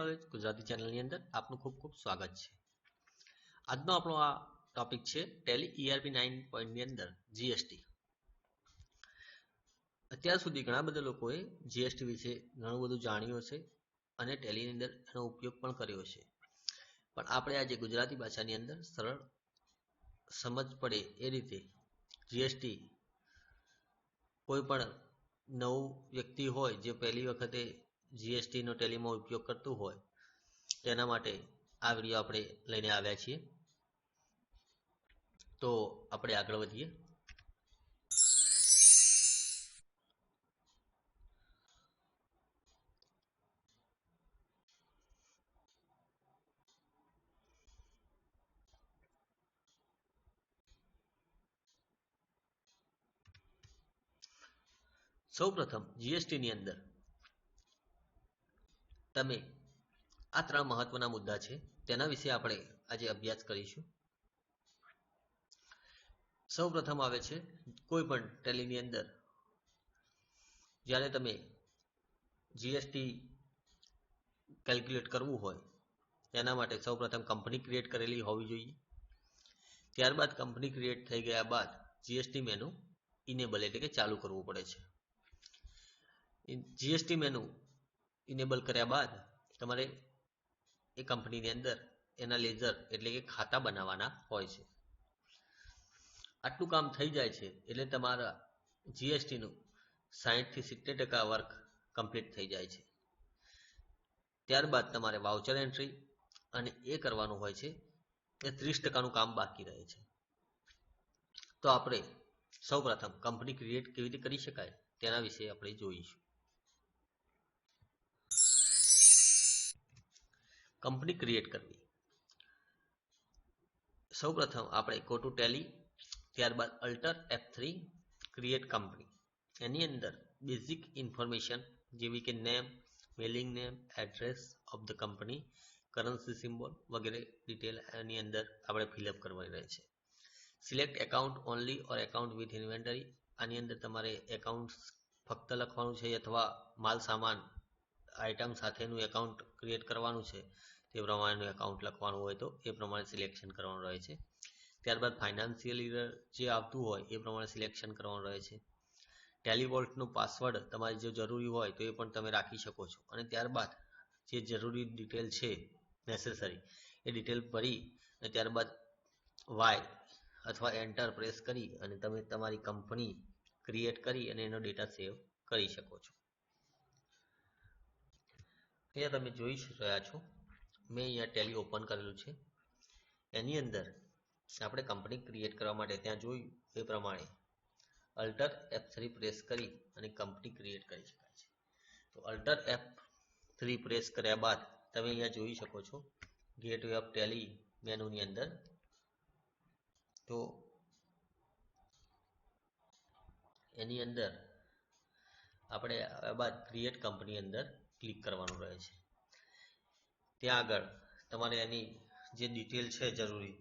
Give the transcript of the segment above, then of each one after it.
Knowledge Gujarati ચેનલની અંદર આપનું ખૂબ ખૂબ સ્વાગત છે। આજનો આપણો આ ટોપિક છે ટેલી ERP 9 ની અંદર જીએસટી। અત્યાર સુધી ઘણા બધા લોકોએ જીએસટી વિશે ઘણું બધું જાણ્યું હશે અને ટેલીની અંદર એનો ઉપયોગ પણ કર્યો છે, પણ આપણે આજે ગુજરાતી ભાષાની અંદર સરળ સમજ પડે એ રીતે જીએસટી કોઈ પણ નવું વ્યક્તિ હોય જે પહેલી વખતે જીએસટી નો ટેલીમાં ઉપયોગ કરતું હોય તેના માટે આ વિડિયો આપણે લઈને આવ્યા છીએ। તો આપણે આગળ વધીએ। સૌપ્રથમ જીએસટી ની અંદર તમે આ ત્રણ મહત્વના મુદ્દા છે તેના વિશે આપણે આજે અભ્યાસ કરીશું। સૌપ્રથમ આવે છે કોઈ પણ ટેલીની અંદર જ્યારે તમે જીએસટી કેલ્ક્યુલેટ કરવું હોય તેના માટે સૌપ્રથમ કંપની ક્રિએટ કરેલી હોવી જોઈએ। ત્યારબાદ કંપની ક્રિએટ થઈ ગયા બાદ જીએસટી મેનુ ઇનેબલ એટલે કે ચાલુ કરવું પડે છે। જીએસટી મેનુ ઇનેબલ કર્યા બાદ તમારે એ કંપનીની અંદર એના લેજર એટલે કે ખાતા બનાવવાના હોય છે। આટલું કામ થઈ જાય છે એટલે તમારા જીએસટી નું 60 થી 70% વર્ક કમ્પ્લીટ થઈ જાય છે। ત્યારબાદ તમારે વાઉચર એન્ટ્રી અને એ કરવાનું હોય છે એ 30% નું કામ બાકી રહે છે। તો આપણે સૌપ્રથમ કંપની ક્રિએટ કેવી રીતે કરી શકાય તેના વિશે આપણે જોઈશું। કંપની ક્રિએટ કરવી, સૌપ્રથમ આપણે ગો ટુ ટેલી, ત્યારબાદ અલ્ટર F3 ક્રિએટ કંપની। એની અંદર બેઝિક ઇન્ફોર્મેશન જેવી કે name, mailing name, address of the company, currency symbol વગેરે ડિટેલ એની અંદર આપણે ફિલઅપ કરવાની રહે છે। Select account only or account with inventory, આની અંદર તમારે એકાઉન્ટ ફક્ત લખવાનું છે અથવા માલ સામાન આઇટમ સાથેનું એકાઉન્ટ ક્રિએટ કરવાનું છે તે પ્રમાણેનું એકાઉન્ટ લખવાનું હોય તો એ પ્રમાણે સિલેક્શન કરવાનું રહે છે। ત્યારબાદ ફાઇનાન્શિયલ યર જે આવતું હોય એ પ્રમાણે સિલેક્શન કરવાનું રહે છે। ટેલી વોલ્ટનો પાસવર્ડ તમારે જો જરૂરી હોય તો એ પણ તમે રાખી શકો છો અને ત્યારબાદ જે જરૂરી ડિટેલ છે નેસેસરી એ ડિટેલ ભરી અને ત્યારબાદ વાય અથવા એન્ટર પ્રેસ કરી અને તમે તમારી કંપની ક્રિએટ કરી અને એનો ડેટા સેવ કરી શકો છો। અહીંયા તમે જોઈ રહ્યા છો મેં અહીંયા ટેલી ઓપન કરેલું છે। એની અંદર આપણે કંપની ક્રિએટ કરવા માટે ત્યાં જોયું એ પ્રમાણે અલ્ટર F3 પ્રેસ કરી અને કંપની ક્રિએટ કરી શકાય છે। તો અલ્ટર F3 પ્રેસ કર્યા બાદ તમે અહીંયા જોઈ શકો છો ગેટવે ઓફ ટેલી મેનુની અંદર, તો એની અંદર આપણે આવ્યા બાદ ક્રિએટ કંપની અંદર ક્લિક કરવાનું રહે છે। ત્યાં આગળ તમારે એની જે ડિટેલ છે જરૂરી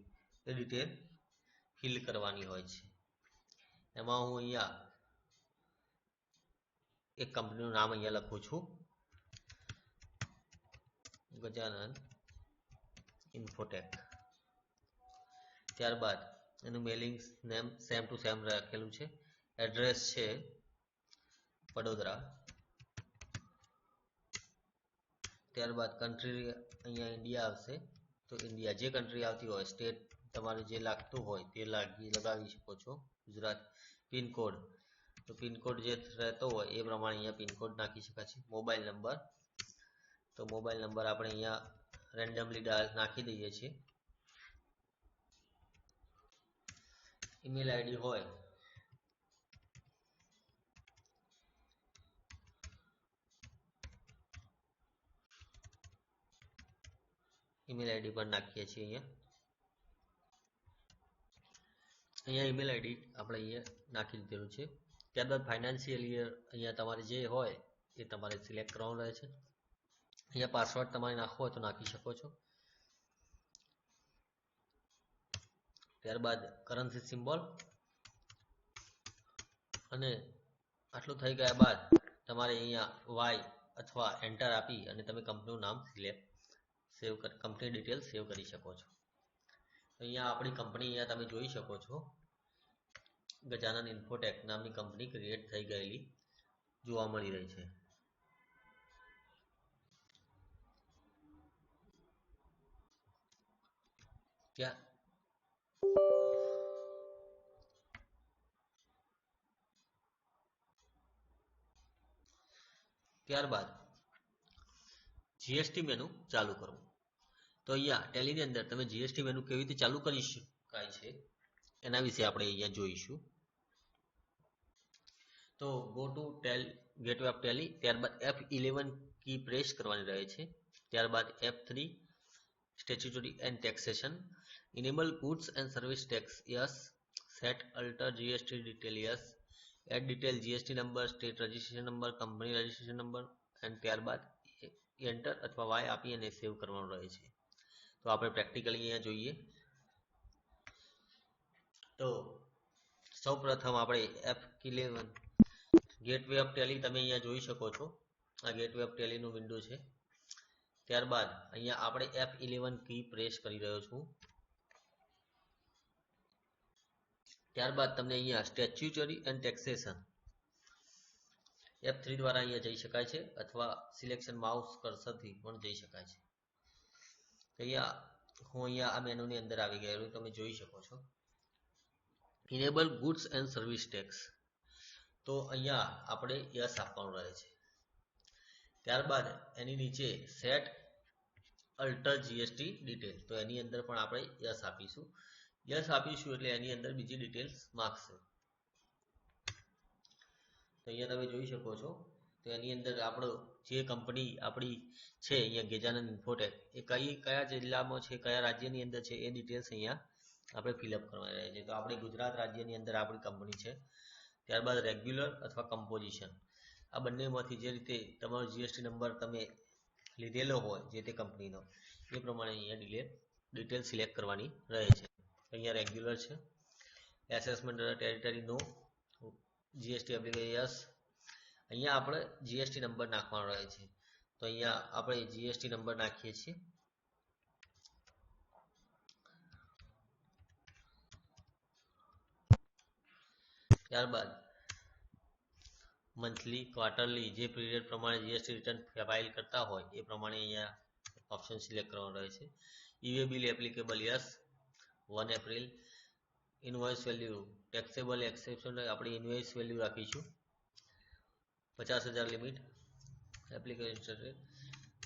એ ડિટેલ ફિલ કરવાની હોય છે। એમાં હું અહીંયા એક કંપનીનું નામ અહીંયા લખું છું, ગજાનન ઇન્ફોટેક। ત્યારબાદ એનું mailing name same to same રાખેલું છે, એડ્રેસ છે વડોદરા, ત્યારબાદ કન્ટ્રી અહીંયા ઇન્ડિયા આવશે તો ઇન્ડિયા, જે કન્ટ્રી આવતી હોય સ્ટેટ તમારે જે લાગતું હોય તે લગાવી શકો છો। ગુજરાત, પિનકોડ તો પિનકોડ જે રહેતો હોય એ પ્રમાણે અહીંયા પિનકોડ નાખી શકાય છે। મોબાઈલ નંબર તો મોબાઈલ નંબર આપણે અહીંયા રેન્ડમલી નાખી દઈએ છીએ। ઈમેલ આઈડી હોય ઈમેલ આઈડી પણ નાખીએ છીએ। અહીંયા ઈમેલ આઈડી આપણે અહીંયા નાખી દીધેલું છે। ત્યારબાદ ફાઇનાન્શિયલ યર અહીંયા તમારે જે હોય એ તમારે સિલેક્ટ કરવાનું રહે છે। અહીંયા પાસવર્ડ તમારે નાખવો હોય તો નાખી શકો છો। ત્યારબાદ કરન્સી સિમ્બોલ, અને આટલું થઈ ગયા બાદ તમારે અહીંયા વાય અથવા એન્ટર આપી અને તમે કંપનીનું નામ સિલેક્ટ સેવ કંપની ડિટેલ સેવ કરી શકો છો. અહીંયા આપણી કંપની અહીંયા તમે જોઈ શકો છો, ગજાનન ઇન્ફોટેક નામની કંપની ક્રિએટ થઈ ગયેલી જોવા મળી રહી છે. ત્યારબાદ જીએસટી મેનુ ચાલુ કરવું. તો અહીંયા ટેલીની અંદર તમે જીએસટી મેનુ કેવી રીતે ચાલુ કરી શકાય છે એના વિશે આપણે અહીંયા જોઈશું. તો go to gateway of Tally, ત્યારબાદ F11 કી પ્રેસ કરવાની રહે છે. ત્યારબાદ F3 statutory and taxation, enable goods and service tax yes, set alter GST detail yes, add detail GST number, state registration number, company registration number, and ત્યારબાદ enter અથવા Y આપી અને સેવ કરવાનું રહે છે. તો આપણે પ્રેક્ટિકલી અહીંયા જોઈએ. તો સૌપ્રથમ આપણે F11 ગેટવે ઓફ ટેલી તમે અહીંયા જોઈ શકો છો, આ ગેટવે ઓફ ટેલીનું વિન્ડો છે. ત્યારબાદ અહીંયા આપણે F11 કી પ્રેસ કરી રહ્યો છું. ત્યારબાદ તમને અહીંયા સ્ટેચ્યુટરી એન્ડ ટેક્સેશન F3 દ્વારા અહીંયા જઈ શકાય છે અથવા સિલેક્શન માઉસ કર્સરથી પણ જઈ શકાય છે. હું અહીંયા આ મેનુની અંદર આવી ગયેલું તમે જોઈ શકો છો. Enable goods and service tax, તો અહીંયા આપણે યસ આપવાનું રહે છે. ત્યારબાદ એની નીચે સેટ અલ્ટર જીએસટી ડિટેલ, તો એની અંદર પણ આપણે યસ આપીશું. યસ આપીશું એટલે એની અંદર બીજી ડિટેલ્સ માંગશે. તો અહીંયા તમે જોઈ શકો છો, તો એની અંદર આપણો જે કંપની આપણી છે અહીંયા ગજાનન ઇન્ફોટેક, એ કયા જિલ્લામાં છે, કયા રાજ્યની અંદર છે, એ ડિટેલ્સ અહીંયા આપણે ફિલઅપ કરવાની રહે છે. તો આપણે ગુજરાત રાજ્યની અંદર આપણી કંપની છે. ત્યારબાદ રેગ્યુલર અથવા કમ્પોઝિશન, આ બંનેમાંથી જે રીતે તમારો જીએસટી નંબર તમે લીધેલો હોય જે તે કંપનીનો, એ પ્રમાણે અહીંયા ડિટેલ સિલેક્ટ કરવાની રહે છે. અહીંયા રેગ્યુલર છે, એસેસમેન્ટ ટેરિટરી નો, જીએસટી એપ્લિકેશન યસ. અહીંયા આપણે જીએસટી નંબર નાખવાનો રહે છે. તો અહીંયા આપણે જીએસટી નંબર નાખીએ છીએ. ત્યારબાદ મંથલી, ક્વાર્ટરલી, જે પીરિયડ પ્રમાણે જીએસટી રિટર્ન ફાઇલ કરતા હોય એ પ્રમાણે અહીંયા ઓપ્શન સિલેક્ટ કરવાનો રહે છે. E way bill applicable yes, 1 April. Invoice value taxable exception આપણે ઇનવોઇસ વેલ્યુ રાખીશું 50,000 લિમિટ, એપ્લિકેશન.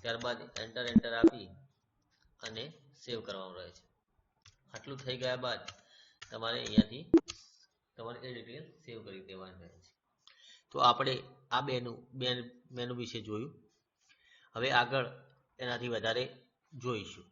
ત્યારબાદ એન્ટર આપી અને સેવ કરવાનું રહે છે. આટલું થઈ ગયા બાદ તમારે અહીંયાથી તમારે એ ડિટેલ સેવ કરી દેવાની રહે છે. તો આપણે આ મેનુ વિશે જોયું. હવે આગળ એનાથી વધારે જોઈશું.